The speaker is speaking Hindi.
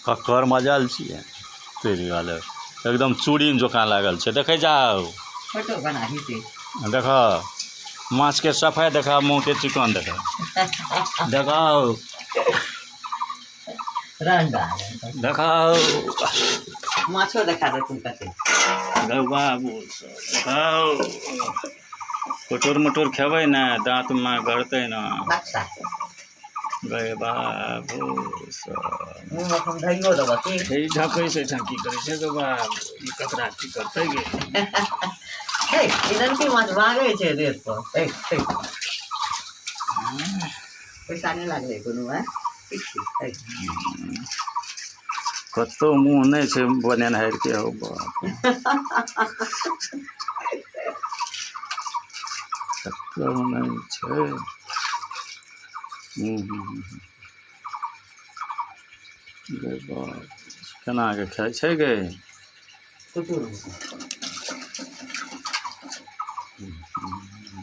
ककर मजाल छियै तेरी वाले एकदम चूड़ी जोका लागल छै देखे जाओ फोटो बना दी देख माछ के सफाई देखा मुँह के चिकन देखा देखाओ रंगा देखाओ माछो देखा दे तुम कते बाबू देखाओ कटोर मटोर खेबै ना दाँत में गड़तै ना बक्सा गए बाबू मुंह में हम धइयो दबा की हे ढकै से की करे छै गो बाबू ई ककरा की करतै गे हे इधर की माछ भागे छै रेत पर हे पैसा नहीं लागले कोनो है ठीक छै कतो मुँह नहीं छै बनेनहार के हो बाप कतो नहीं छै गे बाप केना के खाइ छै गे कुतुर